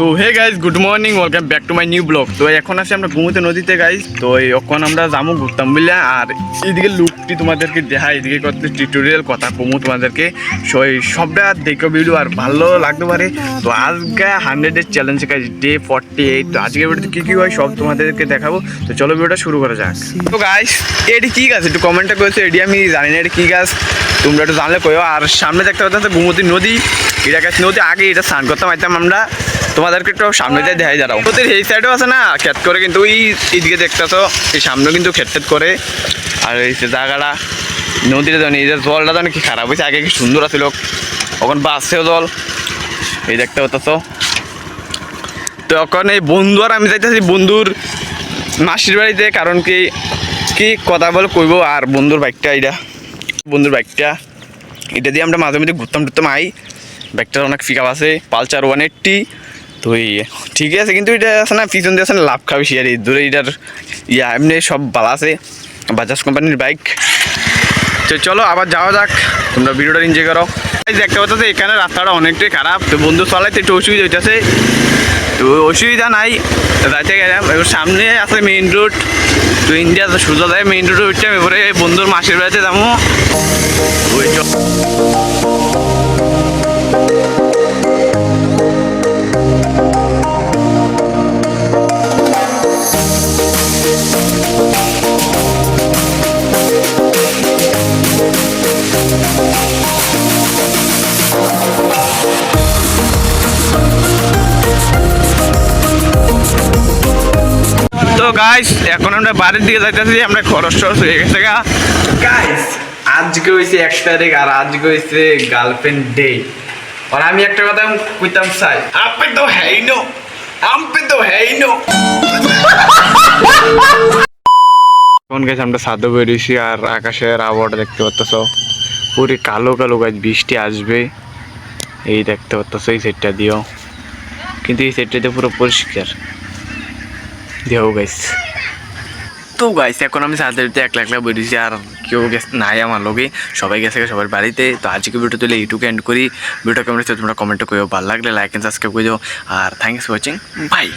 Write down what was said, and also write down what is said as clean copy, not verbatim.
তো hey guys good morning welcome back to my new blog. তো এখন আসি আমরা ঘুমোতে নদীতে গাইজ। তো এখন আমরা যাবো ঘুরতাম বুঝলে, আর এইদিকে লুকটি তোমাদেরকে দেখা, এদিকে কত টিউটোরিয়াল কথা কমু তোমাদেরকে সবটা দেখো ভিডিও আর ভালো লাগতে পারে। তো আজকে 100-এর চ্যালেঞ্জ গাইজ, ডে 48। তো আজকে ভিডিওতে কী কী হয় সব তোমাদেরকে দেখাবো। তো চলো ভিডিওটা শুরু করা যাক। তো গাইজ এটি কী গাছ একটু কমেন্টটা করেছো, এটি আমি জানি না এটি কী গাছ, তোমরা একটু জানলে কয়ো। আর সামনে দেখতে পাচ্ছ গোমতী নদী, এটা গাছ নদী আগে এটা স্নান করতে পারতাম আমরা, তোমাদেরকে একটু সামনে দিয়ে দেখাই দাঁড়াও। নদীর এই সাইডেও আছে না ক্ষেত করে, কিন্তু ওই এইদিকে দেখতেছ এই সামনেও কিন্তু ক্ষেত করে। আর এই জায়গাটা নদীটা জানি এই যে জলটা জানি কি খারাপ হয়েছে, আগে কি সুন্দর আছিল, এখন বাসছেও জল এই দেখতে পাচ্ছ। তো এখন এই বন্ধু আর আমি যাইতেছি বন্ধুর মাসির বাড়িতে, কারণ কি কি কথা বলে কইব। আর বন্ধুর বাইকটা এটা দিয়ে আমরা মাঝে মাঝে ঘুরতাম আই। বাইকটার অনেক পিক আপ আছে, পালসার 180। তো এই ঠিকই আছে, কিন্তু এটা আছে না পিছন দিয়ে আছে না লাভ খাবে আর এই দূরে এটার এমনি সব ভালো আছে, বাজাজ কোম্পানির বাইক। তো চলো আবার যাওয়া যাক, তোমরা ভিডিওটা এনজয় করো। দেখতে পাচ্ছ এখানে রাস্তাটা অনেকটাই খারাপ, তো বন্ধু চালাইতে একটু অসুবিধা হইতেছে। তো অসুবিধা নাই, যাইতে গেলাম এবার সামনে আছে মেইন রোড। তো ইন্ডিয়া সোজা যায় মেইন রোডে উঠতাম, এবারে বন্ধুর মাসির বাড়িতে যাবো। ওই তো গাইস এখন আমরা বাড়ির দিকে যাইতেছি, আমরা খরচ হয়ে গেছে গাইস। আজকে হয়েছে 1 তারিখ আর আজকে হয়েছে গার্লফ্রেন্ড ডে। আর আমি একটা কথা কইতাম চাই, আপনি তো হেইনো এখন গেছে আমরা ছাদে বেরিয়েছি, আর আকাশের আবহাওয়াটা দেখতে পাচ্ছ পুরো কালো কালো গাছ, বৃষ্টি আসবে এই দেখতে পাচ্ছ। এই সাইডটা দিও, কিন্তু এই সাইডটাতে পুরো পরিষ্কার দেহ গাইস। তো গাইস এখন আমি ছাদের একলা বেরিয়েছি, আর কেউ নাই আমার লোকে, সবাই গেছে সবার বাড়িতে। তো আজকে ভিডিও তুলে ইউটিউবে এন্ড করি। ভিডিও কেমন হচ্ছে তোমরা কমেন্টে করো, ভালো লাগলে লাইক এন্ড সাবস্ক্রাইব করে দিও। আর থ্যাংকস ফর ওয়াচিং, বাই।